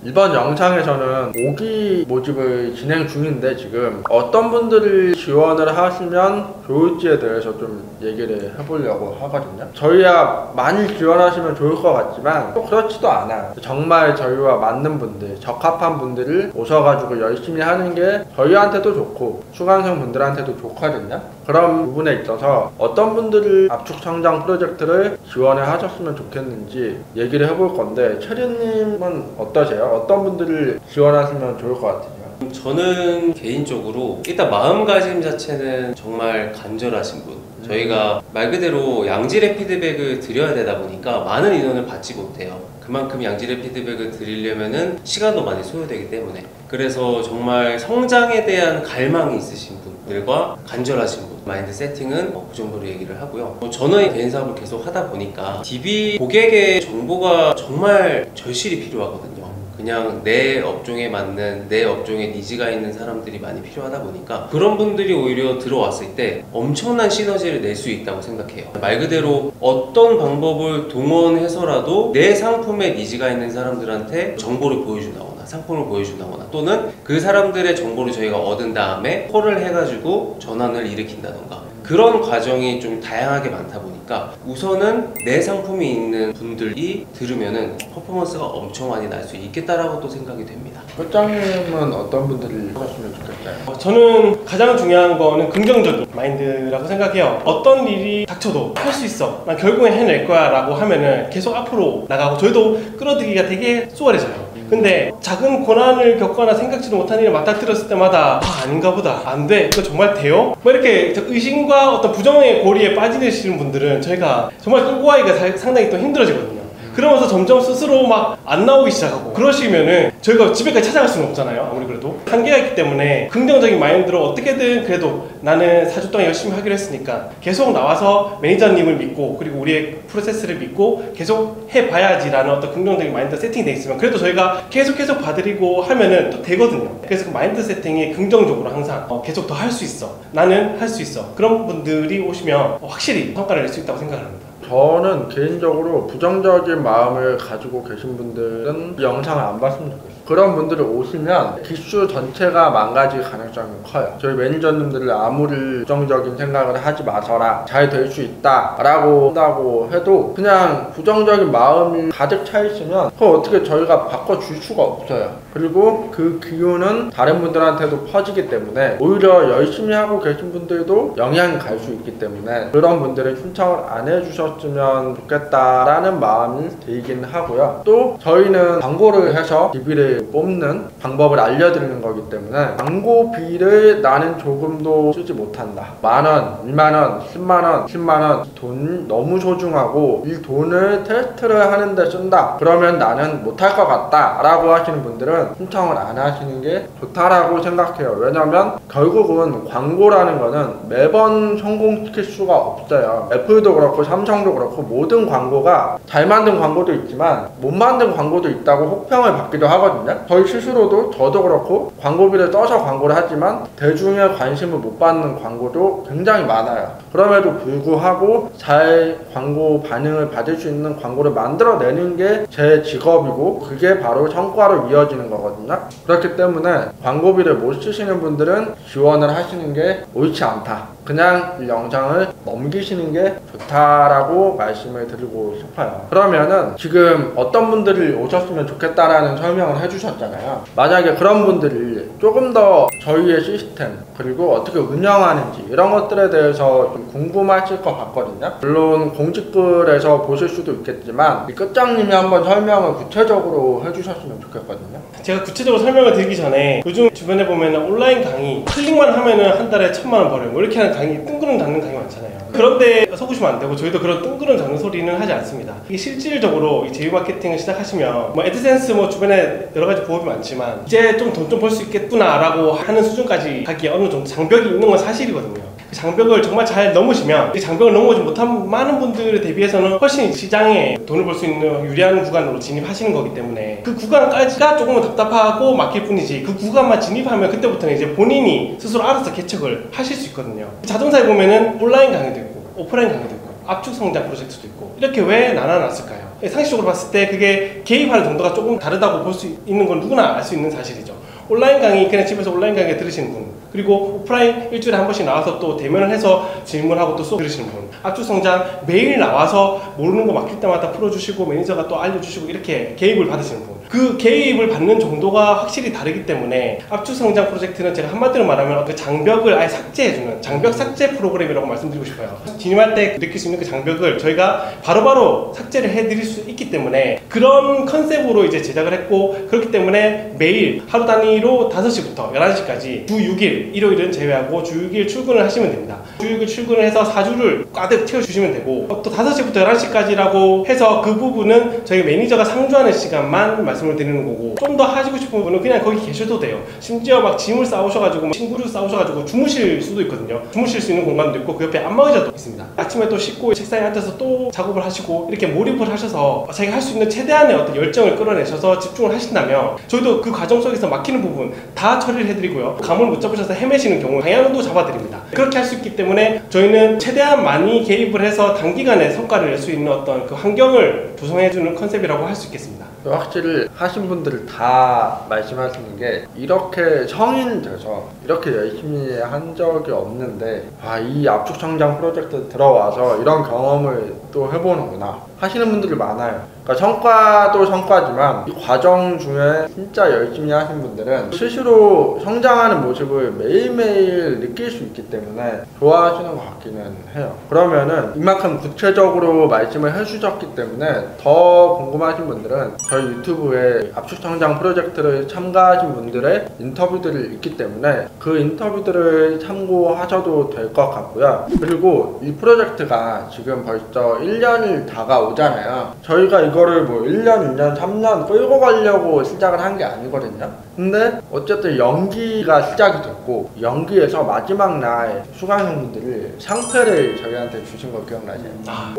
이번 영상에서는 5기 모집을 진행 중인데 지금 어떤 분들이 지원을 하시면 좋을지에 대해서 좀 얘기를 해보려고 하거든요. 저희야 많이 지원하시면 좋을 것 같지만 또 그렇지도 않아요. 정말 저희와 맞는 분들, 적합한 분들을 오셔가지고 열심히 하는 게 저희한테도 좋고 수강생 분들한테도 좋거든요. 그런 부분에 있어서 어떤 분들을 압축성장 프로젝트를 지원을 하셨으면 좋겠는지 얘기를 해볼 건데, 체리님은 어떠세요? 어떤 분들을 지원하시면 좋을 것 같아요? 저는 개인적으로 일단 마음가짐 자체는 정말 간절하신 분, 저희가 말 그대로 양질의 피드백을 드려야 되다 보니까 많은 인원을 받지 못해요. 그만큼 양질의 피드백을 드리려면은 시간도 많이 소요되기 때문에, 그래서 정말 성장에 대한 갈망이 있으신 분들과 간절하신 분, 마인드 세팅은 그 정도로 얘기를 하고요. 저는 개인 사업을 계속 하다 보니까 DB 고객의 정보가 정말 절실히 필요하거든요. 그냥 내 업종에 맞는, 내 업종에 니즈가 있는 사람들이 많이 필요하다 보니까 그런 분들이 오히려 들어왔을 때 엄청난 시너지를 낼 수 있다고 생각해요. 말 그대로 어떤 방법을 동원해서라도 내 상품에 니즈가 있는 사람들한테 정보를 보여준다거나 상품을 보여준다거나, 또는 그 사람들의 정보를 저희가 얻은 다음에 콜을 해가지고 전환을 일으킨다던가, 그런 과정이 좀 다양하게 많다 보니까 우선은 내 상품이 있는 분들이 들으면은 퍼포먼스가 엄청 많이 날 수 있겠다라고 또 생각이 됩니다. 회장님은 어떤 분들이 하셨으면 좋겠어요? 저는 가장 중요한 거는 긍정적인 마인드라고 생각해요. 어떤 일이 닥쳐도 할 수 있어, 난 결국엔 해낼 거야 라고 하면은 계속 앞으로 나가고, 저희도 끌어들이기가 되게 수월해져요. 근데 작은 고난을 겪거나 생각지도 못한 일을 맞닥뜨렸을 때마다 아닌가 보다, 안 돼, 이거 정말 돼요? 뭐 이렇게 의심과 어떤 부정의 고리에 빠지시는 분들은 저희가 정말 끌고 가기가 상당히 또 힘들어지거든요. 그러면서 점점 스스로 막 안 나오기 시작하고, 그러시면은 저희가 집에까지 찾아갈 수는 없잖아요. 아무리 그래도 한계가 있기 때문에 긍정적인 마인드로 어떻게든 그래도 나는 4주 동안 열심히 하기로 했으니까 계속 나와서 매니저님을 믿고, 그리고 우리의 프로세스를 믿고 계속 해봐야지 라는 어떤 긍정적인 마인드 세팅이 돼 있으면 그래도 저희가 계속 봐드리고 하면은 또 되거든요. 그래서 그 마인드 세팅이 긍정적으로 항상 계속 더 할 수 있어, 나는 할 수 있어, 그런 분들이 오시면 확실히 성과를 낼 수 있다고 생각합니다. 저는 개인적으로 부정적인 마음을 가지고 계신 분들은 이 영상을 안 봤으면 좋겠어요. 그런 분들이 오시면 기수 전체가 망가질 가능성이 커요. 저희 매니저님들을 아무리 부정적인 생각을 하지 마서라, 잘 될 수 있다 라고 한다고 해도 그냥 부정적인 마음이 가득 차 있으면 그걸 어떻게 저희가 바꿔줄 수가 없어요. 그리고 그 기운은 다른 분들한테도 퍼지기 때문에 오히려 열심히 하고 계신 분들도 영향이 갈 수 있기 때문에 그런 분들은 신청을 안 해주셨으면 좋겠다라는 마음이 들긴 하고요. 또 저희는 광고를 해서 DB를 뽑는 방법을 알려드리는 거기 때문에 광고비를 나는 조금도 쓰지 못한다, 10,000원, 20,000원, 10만원, 10만원 돈 너무 소중하고 이 돈을 테스트를 하는데 쓴다, 그러면 나는 못할 것 같다 라고 하시는 분들은 신청을 안 하시는 게 좋다라고 생각해요. 왜냐면 결국은 광고라는 거는 매번 성공시킬 수가 없어요. 애플도 그렇고 삼성도 그렇고 모든 광고가 잘 만든 광고도 있지만 못 만든 광고도 있다고 혹평을 받기도 하거든요. 저희 스스로도, 저도 그렇고 광고비를 떠서 광고를 하지만 대중의 관심을 못 받는 광고도 굉장히 많아요. 그럼에도 불구하고 잘 광고 반응을 받을 수 있는 광고를 만들어내는 게 제 직업이고 그게 바로 성과로 이어지는 거거든요. 그렇기 때문에 광고비를 못 쓰시는 분들은 지원을 하시는 게 옳지 않다, 그냥 이 영상을 넘기시는 게 좋다라고 말씀을 드리고 싶어요. 그러면은 지금 어떤 분들이 오셨으면 좋겠다라는 설명을 해주셨잖아요. 만약에 그런 분들이 조금 더 저희의 시스템 그리고 어떻게 운영하는지 이런 것들에 대해서 좀 궁금하실 것 같거든요. 물론 공지글에서 보실 수도 있겠지만 이 끝장님이 한번 설명을 구체적으로 해주셨으면 좋겠거든요. 제가 구체적으로 설명을 드리기 전에, 요즘 주변에 보면 온라인 강의 클릭만 하면은 한 달에 1,000만원 벌어요, 뭐 이렇게 하는 강의, 뜬구름 잡는 강의 많잖아요. 그런데 속으시면 안 되고, 저희도 그런 뜬구름 잡는 소리는 하지 않습니다. 이게 실질적으로 이 제휴 마케팅을 시작하시면 뭐 애드센스 뭐 주변에 여러 가지 보험이 많지만 이제 좀 돈 좀 벌 수 있겠구나 라고 하는 수준까지 가기에 어느 정도 장벽이 있는 건 사실이거든요. 그 장벽을 정말 잘 넘으시면, 이 장벽을 넘어오지 못한 많은 분들에 대비해서는 훨씬 시장에 돈을 벌 수 있는 유리한 구간으로 진입하시는 거기 때문에 그 구간까지가 조금은 답답하고 막힐 뿐이지, 그 구간만 진입하면 그때부터는 이제 본인이 스스로 알아서 개척을 하실 수 있거든요. 자동사에 보면은 온라인 강의도 있고 오프라인 강의도 있고 압축 성장 프로젝트도 있고 이렇게 왜 나눠놨을까요? 상식적으로 봤을 때 그게 개입하는 정도가 조금 다르다고 볼 수 있는 건 누구나 알 수 있는 사실이죠. 온라인 강의 그냥 집에서 온라인 강의 들으시는 분, 그리고 오프라인 일주일에 한 번씩 나와서 또 대면을 해서 질문하고 또 수업 들으시는 분, 압축 성장 매일 나와서 모르는 거 맡길 때마다 풀어주시고 매니저가 또 알려주시고 이렇게 개입을 받으시는 분, 그 개입을 받는 정도가 확실히 다르기 때문에 압축 성장 프로젝트는 제가 한마디로 말하면 그 장벽을 아예 삭제해주는 장벽 삭제 프로그램이라고 말씀드리고 싶어요. 진입할 때 느낄 수 있는 그 장벽을 저희가 바로바로 삭제를 해드릴 수 있기 때문에 그런 컨셉으로 이제 제작을 했고, 그렇기 때문에 매일 하루 단위로 5시부터 11시까지 주 6일, 일요일은 제외하고 주 6일 출근을 하시면 됩니다. 주 6일 출근을 해서 4주를 가득 채워주시면 되고, 또 5시부터 11시까지라고 해서 그 부분은 저희 매니저가 상주하는 시간만 말씀을 드리는 거고, 좀 더 하시고 싶은 분은 그냥 거기 계셔도 돼요. 심지어 막 짐을 싸우셔가지고 친구를 싸우셔가지고 주무실 수도 있거든요. 주무실 수 있는 공간도 있고 그 옆에 안마의자도 있습니다. 아침에 또 씻고 책상에 앉아서 또 작업을 하시고 이렇게 몰입을 하셔서 자기가 할 수 있는 최대한의 어떤 열정을 끌어내셔서 집중을 하신다면 저희도 그 과정 속에서 막히는 부분 다 처리를 해드리고요. 감을 못 잡으셔서 헤매시는 경우 방향도 잡아드립니다. 그렇게 할 수 있기 때문에 저희는 최대한 많이 개입을 해서 단기간에 성과를 낼 수 있는 어떤 그 환경을 조성해주는 컨셉이라고 할 수 있겠습니다. 확실히 하신 분들 다 말씀하시는 게, 이렇게 성인 돼서 이렇게 열심히 한 적이 없는데 이 압축 성장 프로젝트 들어와서 이런 경험을 또 해보는구나 하시는 분들이 많아요. 그러니까 성과도 성과지만 이 과정 중에 진짜 열심히 하신 분들은 스스로 성장하는 모습을 매일매일 느낄 수 있기 때문에 좋아하시는 것 같기는 해요. 그러면은 이만큼 구체적으로 말씀을 해주셨기 때문에 더 궁금하신 분들은 저희 유튜브에 압축 성장 프로젝트를 참가하신 분들의 인터뷰들이 있기 때문에 그 인터뷰들을 참고하셔도 될 것 같고요. 그리고 이 프로젝트가 지금 벌써 1년이 다가오잖아요. 저희가 이거를 뭐 1년, 2년, 3년 끌고 가려고 시작을 한 게 아니거든요. 근데 어쨌든 연기가 시작이 됐고, 연기에서 마지막 날 수강생분들이 상패를 저희한테 주신 거 기억나세요?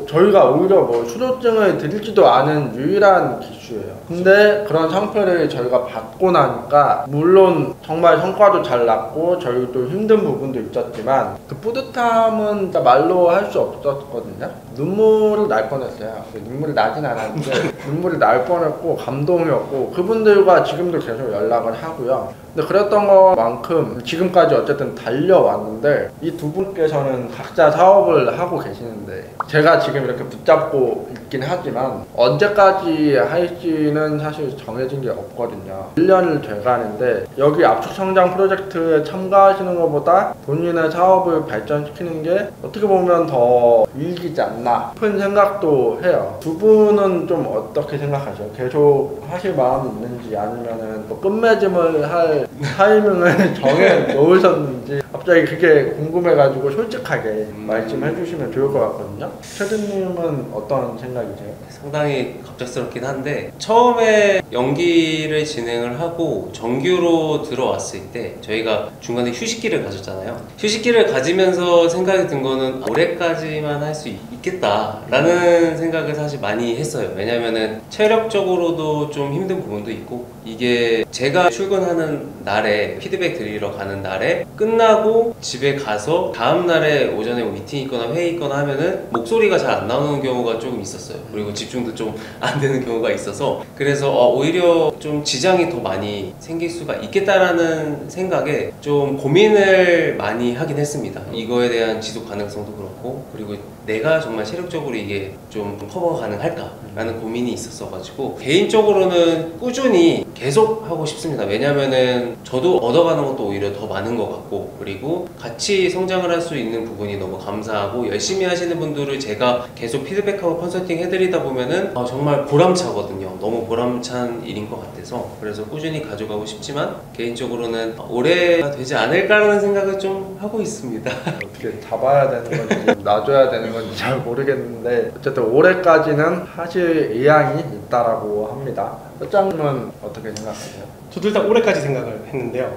저희가 오히려 뭐 수료증을 드리지도 않은 유일한 기수예요. 근데 그런 상패를 저희가 받고 나니까 물론 정말 성과도 잘 났고 저희도 힘든 부분도 있었지만 그 뿌듯함은 진짜 말로 할 수 없었거든요. 눈물을 날 뻔했어요. 눈물이 나진 않았는데 눈물이 날 뻔했고 감동이었고, 그분들과 지금도 계속 연락을 하고요. 근데 그랬던 것만큼 지금까지 어쨌든 달려왔는데, 이 두 분께서는 각자 사업을 하고 계시는데 제가 지금 이렇게 붙잡고 있긴 하지만 언제까지 할지는 사실 정해진 게 없거든요. 1년을 돼가는데 여기 압축 성장 프로젝트에 참가하시는 것보다 본인의 사업을 발전시키는 게 어떻게 보면 더 유익이지 않나 싶은 생각도 해요. 두 분은 좀 어떻게 생각하세요? 계속 하실 마음이 있는지, 아니면은 뭐 끝맺음을 할 타이밍을 정해 놓으셨는지 갑자기 그게 궁금해가지고 솔직하게 말씀해 주시면 좋을 것 같거든요. 최드님은 어떤 생각이세요? 상당히 갑작스럽긴 한데, 처음에 연기를 진행을 하고 정규로 들어왔을 때 저희가 중간에 휴식기를 가졌잖아요. 휴식기를 가지면서 생각이 든 거는 올해까지만 할 수 있겠다라는 생각을 사실 많이 했어요. 왜냐면은 체력적으로도 좀 힘든 부분도 있고, 이게 제가 출근하는 날에 피드백 드리러 가는 날에 끝나고 집에 가서 다음 날에 오전에 미팅 있거나 회의 있거나 하면은 목소리가 잘 안 나오는 경우가 조금 있었어요. 그리고 집중도 좀 안 되는 경우가 있어서, 그래서 오히려 좀 지장이 더 많이 생길 수가 있겠다라는 생각에 좀 고민을 많이 하긴 했습니다. 이거에 대한 지속 가능성도 그렇고, 그리고 내가 정말 체력적으로 이게 좀 커버 가능할까라는 고민이 있었어가지고 개인적으로는 꾸준히 계속 하고 싶습니다. 왜냐면은 저도 얻어가는 것도 오히려 더 많은 것 같고, 그리고 같이 성장을 할 수 있는 부분이 너무 감사하고, 열심히 하시는 분들을 제가 계속 피드백하고 컨설팅 해드리다 보면은 정말 보람차거든요. 너무 보람찬 일인 것 같아서, 그래서 꾸준히 가져가고 싶지만 개인적으로는 올해가 되지 않을까라는 생각을 좀 하고 있습니다. 어떻게 잡아야 되는 건지 놔줘야 되는 건지 잘 모르겠는데 어쨌든 올해까지는 하실 의향이 있다라고 합니다. 회장님은 어떻게 생각하세요? 저도 일단 올해까지 생각을 했는데요.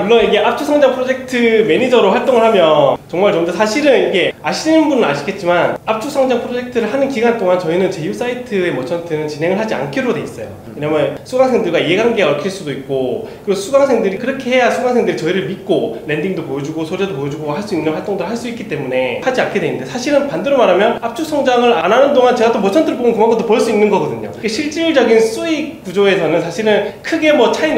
물론 이게 압축성장 프로젝트 매니저로 활동을 하면 정말 좋은데, 사실은 이게 아시는 분은 아시겠지만 압축성장 프로젝트를 하는 기간 동안 저희는 제휴 사이트의 머천트는 진행을 하지 않기로 돼 있어요. 왜냐면 수강생들과 이해관계가 얽힐 수도 있고, 그리고 수강생들이 그렇게 해야 수강생들이 저희를 믿고 랜딩도 보여주고 소재도 보여주고 할 수 있는 활동도 할 수 있기 때문에 하지 않게 돼 있는데, 사실은 반대로 말하면 압축성장을 안 하는 동안 제가 또 머천트를 보면 그만큼 더 벌 수 있는 거거든요. 실질적인 수익 구조에서는 사실은 크게 뭐 차이는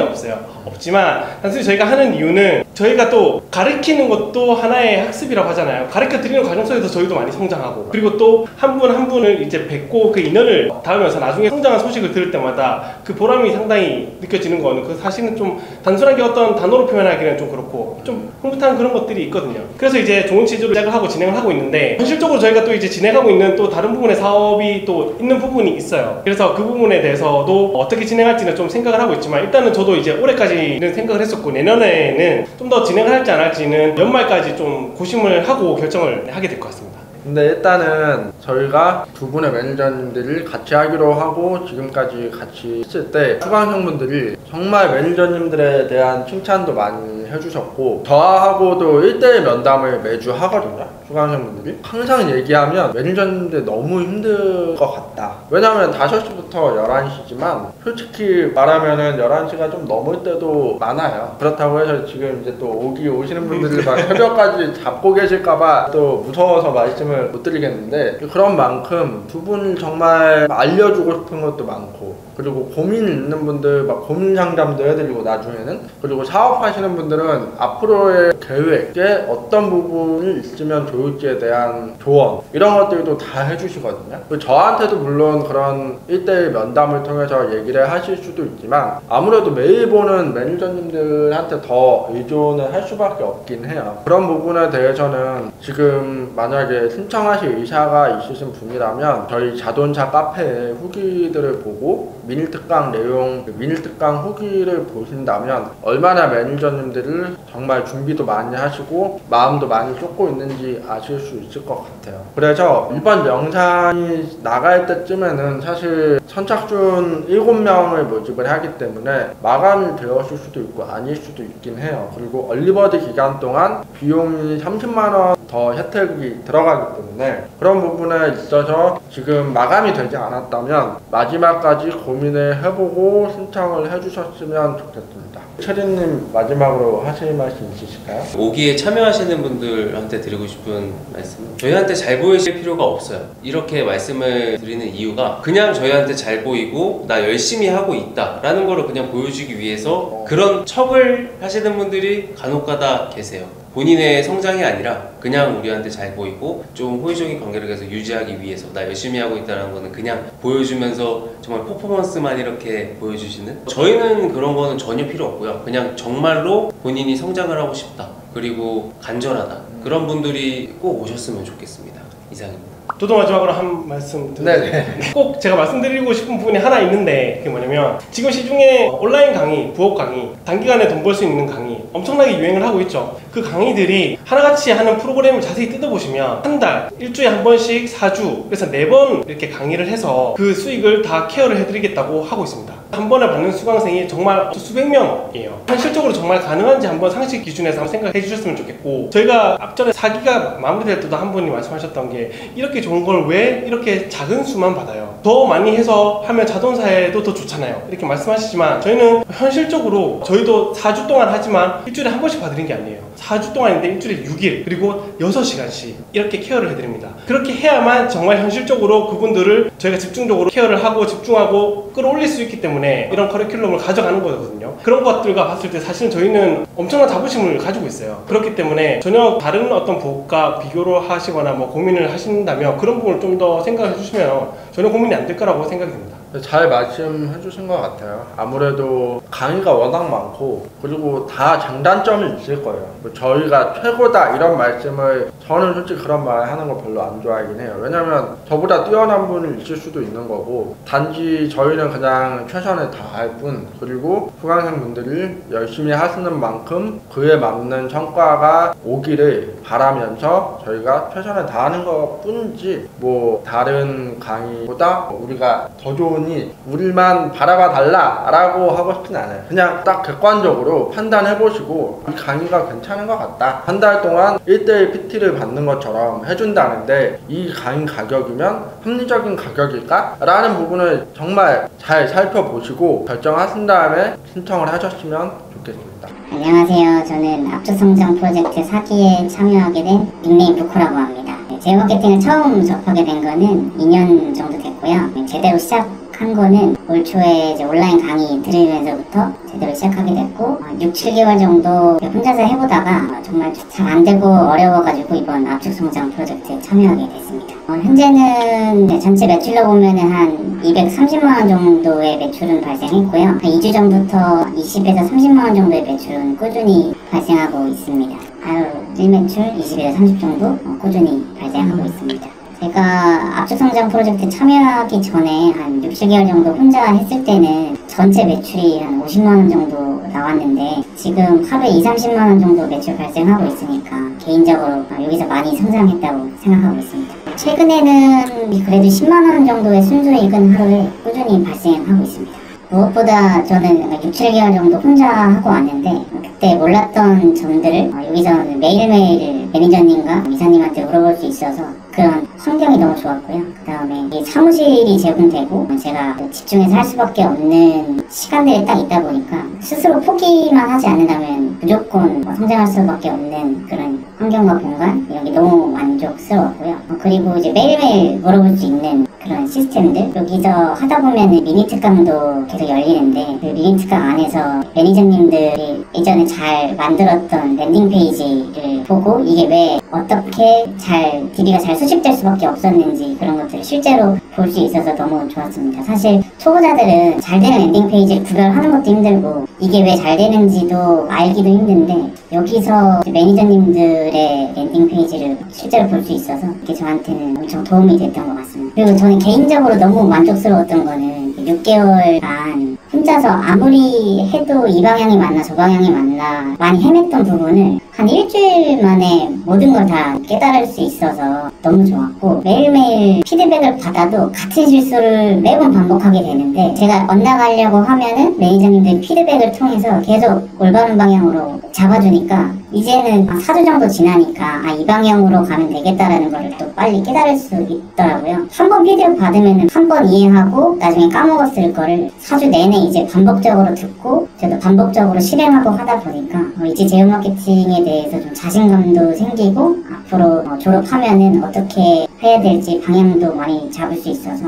없지만, 단순히 저희가 하는 이유는 저희가 또 가르치는 것도 하나의 학습이라고 하잖아요. 가르쳐 드리는 과정 속에서 저희도 많이 성장하고, 그리고 또 한 분 한 분을 이제 뵙고 그 인연을 닿으면서 나중에 성장한 소식을 들을 때마다 그 보람이 상당히 느껴지는 거는, 그 사실은 좀 단순하게 어떤 단어로 표현하기는 좀 그렇고 좀 흐뭇한 그런 것들이 있거든요. 그래서 이제 좋은 취지로 시작을 하고 진행을 하고 있는데, 현실적으로 저희가 또 이제 진행하고 있는 또 다른 부분의 사업이 또 있는 부분이 있어요. 그래서 그 부분에 대해서도 어떻게 진행할지는 좀 생각을 하고 있지만, 일단은 저도 이제 올해까지는 생각을 했었고, 내년에는 좀 더 진행을 할지 안 할지는 연말까지 좀 고심을 하고 결정을 하게 될 것 같습니다. 근데 일단은 저희가 두 분의 매니저님들이 같이 하기로 하고 지금까지 같이 했을 때 수강생분들이 정말 매니저님들에 대한 칭찬도 많이 해주셨고, 저하고도 1대1 면담을 매주 하거든요. 수강생분들이 항상 얘기하면 매니저님들 너무 힘들 것 같다. 왜냐면 5시부터 11시지만 솔직히 말하면은 11시가 좀 넘을 때도 많아요. 그렇다고 해서 지금 이제 또 오시는 분들이 막 새벽까지 잡고 계실까봐 또 무서워서 말씀을 못 드리겠는데, 그런 만큼 두 분 정말 알려주고 싶은 것도 많고, 그리고 고민 있는 분들 막 고민 상담도 해드리고, 나중에는 그리고 사업하시는 분들은 앞으로의 계획에 어떤 부분이 있으면 좋을지에 대한 조언, 이런 것들도 다 해주시거든요. 저한테도 물론 그런 1대1 면담을 통해서 얘기를 하실 수도 있지만, 아무래도 매일 보는 매니저님들한테 더 의존을 할 수밖에 없긴 해요. 그런 부분에 대해서는 지금 만약에 신청하실 의사가 있으신 분이라면 저희 자동차 카페에 후기들을 보고 미니 특강 내용, 미니 특강 후기를 보신다면 얼마나 매니저님들을 정말 준비도 많이 하시고 마음도 많이 쏟고 있는지 아실 수 있을 것 같아요. 그래서 이번 영상이 나갈 때쯤에는 사실 선착순 7명을 모집을 하기 때문에 마감이 되었을 수도 있고 아닐 수도 있긴 해요. 그리고 얼리버드 기간 동안 비용이 30만원 더 혜택이 들어가기 때문에 그런 부분에 있어서 지금 마감이 되지 않았다면 마지막까지 고민을 해보고 신청을 해주셨으면 좋겠습니다. 체리님 마지막으로 하실 말씀 있으실까요? 오기에 참여하시는 분들한테 드리고 싶은 말씀은, 저희한테 잘 보이실 필요가 없어요. 이렇게 말씀을 드리는 이유가 그냥 저희한테 잘 보이고 나 열심히 하고 있다 라는 거를 그냥 보여주기 위해서 그런 척을 하시는 분들이 간혹가다 계세요. 본인의 성장이 아니라 그냥 우리한테 잘 보이고 좀 호의적인 관계를 계속 유지하기 위해서 나 열심히 하고 있다는 거는 그냥 보여주면서 정말 퍼포먼스만 이렇게 보여주시는, 저희는 그런 거는 전혀 필요 없고요. 그냥 정말로 본인이 성장을 하고 싶다, 그리고 간절하다, 그런 분들이 꼭 오셨으면 좋겠습니다. 이상입니다. 저도 마지막으로 한 말씀 드릴게요. 꼭 제가 말씀드리고 싶은 부분이 하나 있는데, 그게 뭐냐면 지금 시중에 온라인 강의, 부업 강의, 단기간에 돈 벌 수 있는 강의 엄청나게 유행을 하고 있죠. 그 강의들이 하나같이 하는 프로그램을 자세히 뜯어보시면 한 달, 일주일에 한 번씩 4주, 그래서 4번 이렇게 강의를 해서 그 수익을 다 케어를 해드리겠다고 하고 있습니다. 한 번에 받는 수강생이 정말 수백 명이에요. 현실적으로 정말 가능한지 한번 상식 기준에서 한번 생각해 주셨으면 좋겠고, 저희가 앞전에 4기가 마무리될 때도 한 분이 말씀하셨던 게, 이렇게 좋은 걸 왜 이렇게 작은 수만 받아요? 더 많이 해서 하면 자동사에도 더 좋잖아요. 이렇게 말씀하시지만 저희는 현실적으로 저희도 4주 동안 하지만 일주일에 한 번씩 봐드리는 게 아니에요. 4주 동안인데 일주일에 6일, 그리고 6시간씩 이렇게 케어를 해드립니다. 그렇게 해야만 정말 현실적으로 그분들을 저희가 집중적으로 케어를 하고 집중하고 끌어올릴 수 있기 때문에 이런 커리큘럼을 가져가는 거거든요. 그런 것들과 봤을 때 사실은 저희는 엄청난 자부심을 가지고 있어요. 그렇기 때문에 전혀 다른 어떤 부업과 비교를 하시거나 뭐 고민을 하신다면 그런 부분을 좀 더 생각해 주시면 전혀 고민이 안 될 거라고 생각이 듭니다. 잘 말씀해 주신 것 같아요. 아무래도 강의가 워낙 많고, 그리고 다 장단점이 있을 거예요. 저희가 최고다 이런 말씀을, 저는 솔직히 그런 말 하는 거 별로 안 좋아하긴 해요. 왜냐면 저보다 뛰어난 분이 있을 수도 있는 거고, 단지 저희는 그냥 최선을 다할 뿐, 그리고 수강생분들이 열심히 하시는 만큼 그에 맞는 성과가 오기를 바라면서 저희가 최선을 다하는 것 뿐이지, 뭐 다른 강의보다 우리가 더 좋은 그분이 우리만 바라봐 달라 라고 하고 싶진 않아요. 그냥 딱 객관적으로 판단해보시고 이 강의가 괜찮은 것 같다, 한 달 동안 1대1 PT를 받는 것처럼 해준다는데 이 강의 가격이면 합리적인 가격일까? 라는 부분을 정말 잘 살펴보시고 결정하신 다음에 신청을 하셨으면 좋겠습니다. 안녕하세요. 저는 압축성장 프로젝트 4기에 참여하게 된 닉네임 부코라고 합니다. 제휴 마케팅을 처음 접하게 된 거는 2년 정도 됐고요. 제대로 시작한 거는 올 초에 이제 온라인 강의 들으면서부터 제대로 시작하게 됐고 6, 7개월 정도 혼자서 해보다가 정말 잘 안 되고 어려워가지고 이번 압축성장 프로젝트에 참여하게 됐습니다. 현재는 전체 매출로 보면은 한 230만원 정도의 매출은 발생했고요. 한 2주 전부터 20에서 30만원 정도의 매출은 꾸준히 발생하고 있습니다. 하루 1매출 20에서 30 정도 꾸준히 발생하고 있습니다. 제가 압축성장 프로젝트 참여하기 전에 한 6, 7개월 정도 혼자 했을 때는 전체 매출이 한 50만원 정도 나왔는데 지금 하루에 2, 30만원 정도 매출 발생하고 있으니까 개인적으로 여기서 많이 성장했다고 생각하고 있습니다. 최근에는 그래도 10만원 정도의 순수익은 하루에 꾸준히 발생하고 있습니다. 무엇보다 저는 6, 7개월 정도 혼자 하고 왔는데 그때 몰랐던 점들을 여기서 매일매일 매니저님과 이사님한테 물어볼 수 있어서 그런 환경이 너무 좋았고요. 그 다음에 사무실이 제공되고 제가 집중해서 할 수밖에 없는 시간들이 딱 있다 보니까 스스로 포기만 하지 않는다면 무조건 성장할 수밖에 없는 그런 환경과 공간, 이런 게 너무 만족스러웠고요. 그리고 이제 매일매일 물어볼 수 있는 그런 시스템들, 여기서 하다 보면 미니 특강도 계속 열리는데 그 미니 특강 안에서 매니저님들이 예전에 잘 만들었던 랜딩 페이지를 보고 이게 왜 어떻게 잘 DB가 잘 수집될 수밖에 없었는지 그런 것들을 실제로 볼 수 있어서 너무 좋았습니다. 사실 초보자들은 잘 되는 랜딩 페이지를 구별하는 것도 힘들고 이게 왜 잘 되는지도 알기도 힘든데 여기서 매니저님들의 랜딩 페이지를 실제로 볼 수 있어서 이게 저한테는 엄청 도움이 됐던 것 같습니다. 그리고 저는 개인적으로 너무 만족스러웠던 거는 6개월간 혼자서 아무리 해도 이 방향이 맞나 저 방향이 맞나 많이 헤맸던 부분을 한 일주일 만에 모든 걸 다 깨달을 수 있어서 너무 좋았고 매일매일 피드백을 받아도 같은 실수를 매번 반복하게 되는데 제가 엇나가려고 하면은 매니저님들이 피드백을 통해서 계속 올바른 방향으로 잡아주니까 이제는 4주 정도 지나니까 이 방향으로 가면 되겠다라는 걸 또 빨리 깨달을 수 있더라고요. 한 번 피드백 받으면 한 번 이해하고 나중에 까먹었을 거를 4주 내내 이제 반복적으로 듣고 저도 반복적으로 실행하고 하다 보니까 이제 제휴 마케팅에 대해서 좀 자신감도 생기고 앞으로 졸업하면은 어떻게 해야 될지 방향도 많이 잡을 수 있어서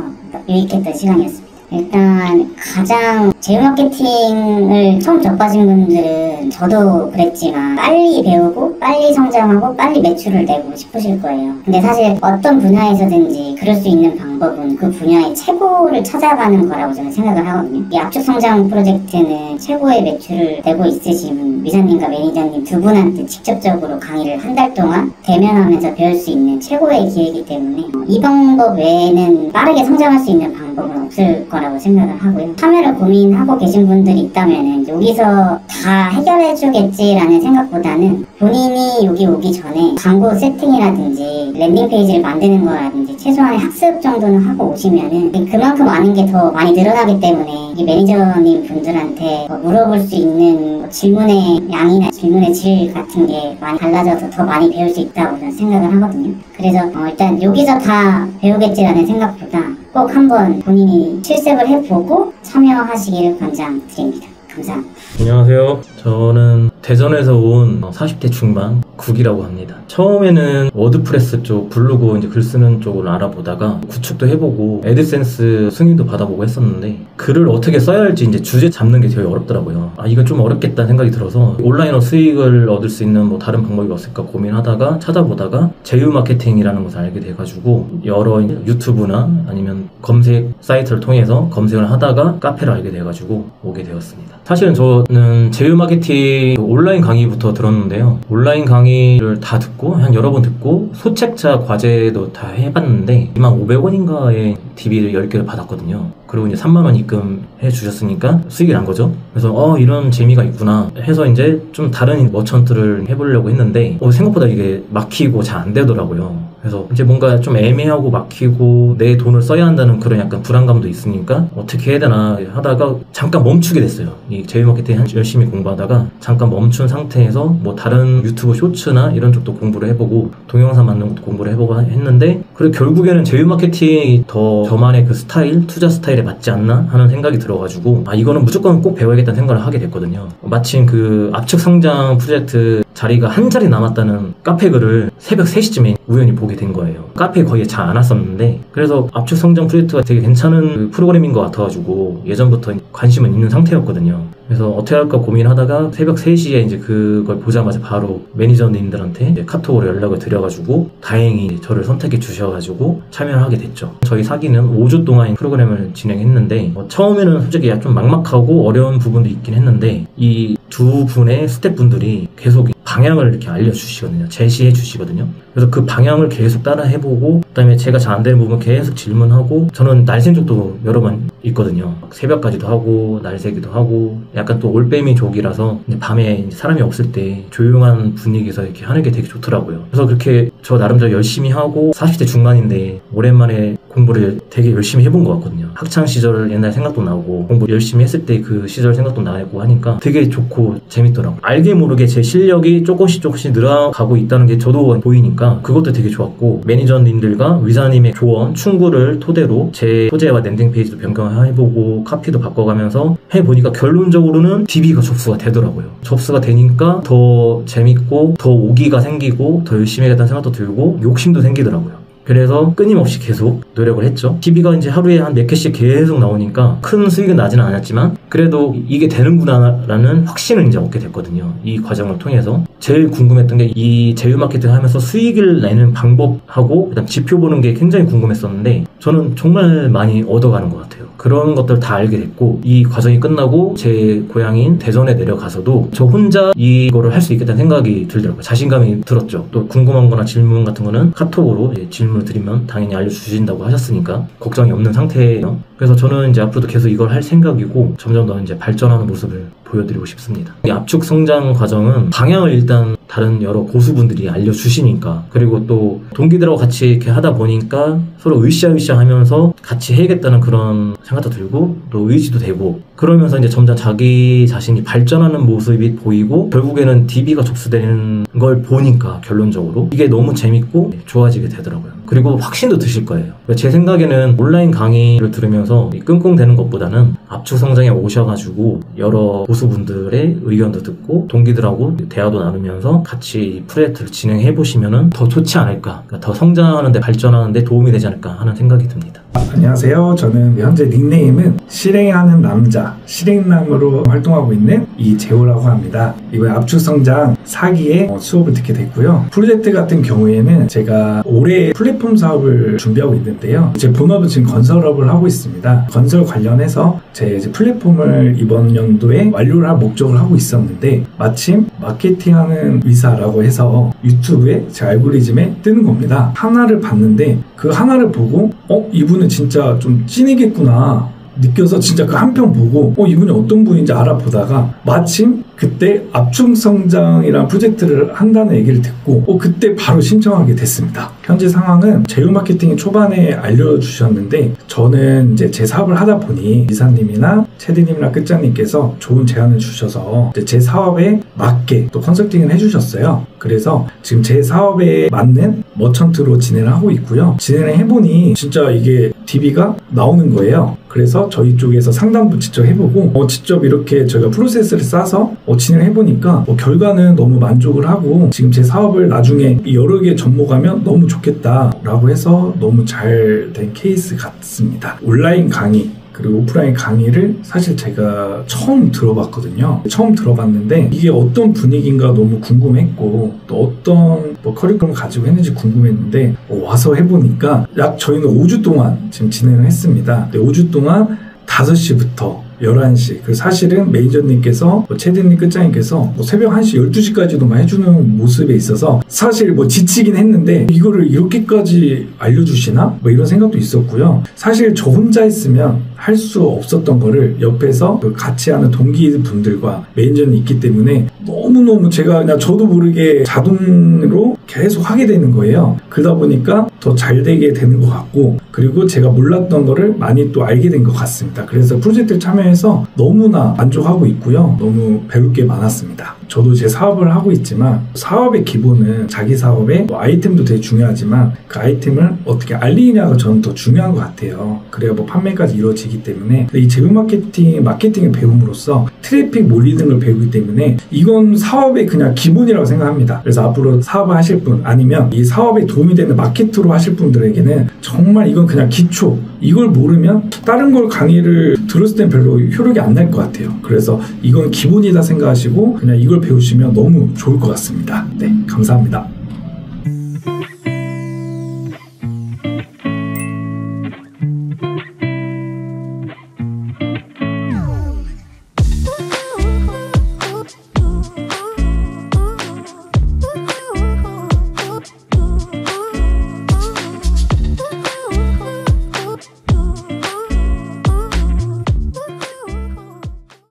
유익했던 시간이었습니다. 일단 가장 제휴 마케팅을 처음 접하신 분들은 저도 그랬지만 빨리 배우고 빨리 성장하고 빨리 매출을 내고 싶으실 거예요. 근데 사실 어떤 분야에서든지 그럴 수 있는 방법은 그 분야의 최고를 찾아가는 거라고 저는 생각을 하거든요. 이 압축성장 프로젝트는 최고의 매출을 내고 있으신 미사님과 매니저님 두 분한테 직접적으로 강의를 한 달 동안 대면하면서 배울 수 있는 최고의 기회이기 때문에 이 방법 외에는 빠르게 성장할 수 있는 방법은 없을 거라고 생각을 하고요. 참여를 고민하고 계신 분들이 있다면 여기서 다 해결해주겠지라는 생각보다는 본인이 여기 오기 전에 광고 세팅이라든지 랜딩 페이지를 만드는 거라든지 최소한의 학습 정도는 하고 오시면은 그만큼 아는 게 더 많이 늘어나기 때문에 이 매니저님 분들한테 물어볼 수 있는 질문의 양이나 질문의 질 같은 게 많이 달라져서 더 많이 배울 수 있다고 저는 생각을 하거든요. 그래서 일단 여기서 다 배우겠지라는 생각보다 꼭 한번 본인이 실습을 해보고 참여하시기를 권장드립니다. 감사합니다. 안녕하세요. 저는 대전에서 온 40대 중반 국이라고 합니다. 처음에는 워드프레스 쪽 블로그 이제 글 쓰는 쪽을 알아보다가 구축도 해보고 애드센스 승인도 받아보고 했었는데 글을 어떻게 써야 할지 이제 주제 잡는 게 되게 어렵더라고요. 이건 좀 어렵겠다는 생각이 들어서 온라인으로 수익을 얻을 수 있는 뭐 다른 방법이 없을까 고민하다가 찾아보다가 제휴 마케팅이라는 것을 알게 돼가지고 여러 유튜브나 아니면 검색 사이트를 통해서 검색을 하다가 카페를 알게 돼가지고 오게 되었습니다. 사실은 저는 제휴 마케팅 온라인 강의부터 들었는데요. 온라인 강의를 다 듣고 한 여러 번 듣고 소책자 과제도 다 해봤는데 25,500원인가의 DB를 10개를 받았거든요. 그리고 이제 3만원 입금해 주셨으니까 수익이 난 거죠. 그래서 이런 재미가 있구나 해서 이제 좀 다른 머천트를 해보려고 했는데 생각보다 이게 막히고 잘 안 되더라고요. 그래서 이제 뭔가 좀 애매하고 막히고 내 돈을 써야 한다는 그런 약간 불안감도 있으니까 어떻게 해야 되나 하다가 잠깐 멈추게 됐어요. 이 제휴 마케팅 열심히 공부하다가 잠깐 멈춘 상태에서 뭐 다른 유튜브 쇼츠나 이런 쪽도 공부를 해보고 동영상 만드는 것도 공부를 해보고 했는데 그리고 결국에는 제휴 마케팅이 더 저만의 그 스타일, 투자 스타일에 맞지 않나 하는 생각이 들어가지고 이거는 무조건 꼭 배워야겠다는 생각을 하게 됐거든요. 마침 그 압축 성장 프로젝트 자리가 한 자리 남았다는 카페 글을 새벽 3시쯤에 우연히 보게 된 거예요. 카페에 거의 잘 안 왔었는데 그래서 압축 성장 프로젝트가 되게 괜찮은 그 프로그램인 것 같아가지고 예전부터 관심은 있는 상태였거든요. 그래서 어떻게 할까 고민하다가 새벽 3시에 이제 그걸 보자마자 바로 매니저님들한테 이제 카톡으로 연락을 드려가지고 다행히 저를 선택해 주셔가지고 참여를 하게 됐죠. 저희 사기는 5주 동안 프로그램을 진행했는데 처음에는 솔직히 좀 막막하고 어려운 부분도 있긴 했는데 이 두 분의 스태프분들이 계속 방향을 이렇게 알려주시거든요. 제시해 주시거든요. 그래서 그 방향을 계속 따라 해보고 그다음에 제가 잘 안 되는 부분 계속 질문하고 저는 날 샌 적도 여러 번 있거든요. 새벽까지도 하고 날 새기도 하고 약간 또 올빼미 족이라서 밤에 사람이 없을 때 조용한 분위기에서 이렇게 하는 게 되게 좋더라고요. 그래서 그렇게 저 나름대로 열심히 하고 40대 중반인데 오랜만에 공부를 되게 열심히 해본 것 같거든요. 학창시절 옛날 생각도 나고 공부 열심히 했을 때 그 시절 생각도 나고 하니까 되게 좋고 재밌더라고요. 알게 모르게 제 실력이 조금씩 늘어가고 있다는 게 저도 보이니까 그것도 되게 좋았고 매니저님들과 위사님의 조언, 충고를 토대로 제 소재와 랜딩 페이지도 변경해보고 카피도 바꿔가면서 해보니까 결론적으로는 DB가 접수가 되더라고요. 접수가 되니까 더 재밌고 더 오기가 생기고 더 열심히 해야겠다는 생각도 들고 욕심도 생기더라고요. 그래서 끊임없이 계속 노력을 했죠. TV가 이제 하루에 한 몇 개씩 계속 나오니까 큰 수익은 나지는 않았지만 그래도 이게 되는구나라는 확신을 이제 얻게 됐거든요. 이 과정을 통해서 제일 궁금했던 게 이 제휴 마케팅 하면서 수익을 내는 방법하고 그다음 지표 보는 게 굉장히 궁금했었는데 저는 정말 많이 얻어가는 것 같아요. 그런 것들 다 알게 됐고 이 과정이 끝나고 제 고향인 대전에 내려가서도 저 혼자 이거를 할 수 있겠다는 생각이 들더라고요. 자신감이 들었죠. 또 궁금한 거나 질문 같은 거는 카톡으로 질문을 드리면 당연히 알려주신다고 하셨으니까 걱정이 없는 상태예요. 그래서 저는 이제 앞으로도 계속 이걸 할 생각이고 점점 더 이제 발전하는 모습을 보여드리고 싶습니다. 이 압축 성장 과정은 방향을 일단 다른 여러 고수분들이 알려주시니까 그리고 또 동기들하고 같이 이렇게 하다 보니까 서로 으쌰으쌰 하면서 같이 해야겠다는 그런 생각도 들고 또 의지도 되고 그러면서 이제 점점 자기 자신이 발전하는 모습이 보이고 결국에는 DB가 접수되는 걸 보니까 결론적으로 이게 너무 재밌고 좋아지게 되더라고요. 그리고 확신도 드실 거예요. 제 생각에는 온라인 강의를 들으면서 끙끙대는 것보다는 압축 성장에 오셔가지고 여러 고수분들의 의견도 듣고 동기들하고 대화도 나누면서 같이 프로젝트를 진행해 보시면 더 좋지 않을까, 그러니까 더 성장하는데 발전하는데 도움이 되지 않을까 하는 생각이 듭니다. 안녕하세요. 저는 현재 닉네임은 실행하는 남자, 실행남으로 활동하고 있는 이재호라고 합니다. 이번에 압축성장 4기의 수업을 듣게 됐고요. 프로젝트 같은 경우에는 제가 올해 플랫폼 사업을 준비하고 있는데요. 제 본업은 지금 건설업을 하고 있습니다. 건설 관련해서 제 이제 플랫폼을 이번 연도에 완료를 할 목적을 하고 있었는데 마침 마케팅하는 위사라고 해서 유튜브에 제 알고리즘에 뜨는 겁니다. 하나를 봤는데 그 하나를 보고 이분은 진짜 좀 찐이겠구나 느껴서 진짜 그 한 편 보고 이분이 어떤 분인지 알아보다가 마침 그때 압축성장이라는 프로젝트를 한다는 얘기를 듣고 그때 바로 신청하게 됐습니다. 현재 상황은 제휴 마케팅이 초반에 알려주셨는데 저는 이제 제 사업을 하다 보니 이사님이나 체디님이나 끝장님께서 좋은 제안을 주셔서 이제 제 사업에 맞게 또 컨설팅을 해주셨어요. 그래서 지금 제 사업에 맞는 머천트로 진행을 하고 있고요. 진행을 해보니 진짜 이게 DB가 나오는 거예요. 그래서 저희 쪽에서 상담도 직접 해보고 직접 이렇게 저희가 프로세스를 싸서 진행해보니까 결과는 너무 만족을 하고 지금 제 사업을 나중에 여러 개 접목하면 너무 좋겠다라고 해서 너무 잘 된 케이스 같습니다. 온라인 강의 그리고 오프라인 강의를 사실 제가 처음 들어봤거든요. 처음 들어봤는데 이게 어떤 분위기인가 너무 궁금했고 또 어떤 커리큘럼을 가지고 했는지 궁금했는데 와서 해보니까 약 저희는 5주 동안 지금 진행을 했습니다. 5주 동안 5시부터 11시. 그 사실은 매니저님께서 최대님 끝장님께서 새벽 1시 12시까지도만 해주는 모습에 있어서 사실 지치긴 했는데 이거를 이렇게까지 알려주시나? 이런 생각도 있었고요. 사실 저 혼자 했으면 할 수 없었던 거를 옆에서 같이 하는 동기분들과 매니저님이 있기 때문에 너무너무 제가 그냥 저도 모르게 자동으로 계속 하게 되는 거예요. 그러다 보니까 더 잘 되게 되는 것 같고, 그리고 제가 몰랐던 거를 많이 또 알게 된 것 같습니다. 그래서 프로젝트에 참여해서 너무나 만족하고 있고요. 너무 배울 게 많았습니다. 저도 제 사업을 하고 있지만 사업의 기본은 자기 사업의 아이템도 되게 중요하지만 그 아이템을 어떻게 알리느냐가 저는 더 중요한 것 같아요. 그래야 판매까지 이루어지기 때문에 이 제휴 마케팅을 배움으로써 트래픽 몰리는 걸 배우기 때문에 이건 사업의 그냥 기본이라고 생각합니다. 그래서 앞으로 사업을 하실 분 아니면 이 사업에 도움이 되는 마케터로 하실 분들에게는 정말 이건 그냥 기초, 이걸 모르면 다른 걸 강의를 들었을 땐 별로 효력이 안 날 것 같아요. 그래서 이건 기본이다 생각하시고 그냥 이걸 배우시면 너무 좋을 것 같습니다. 네, 감사합니다.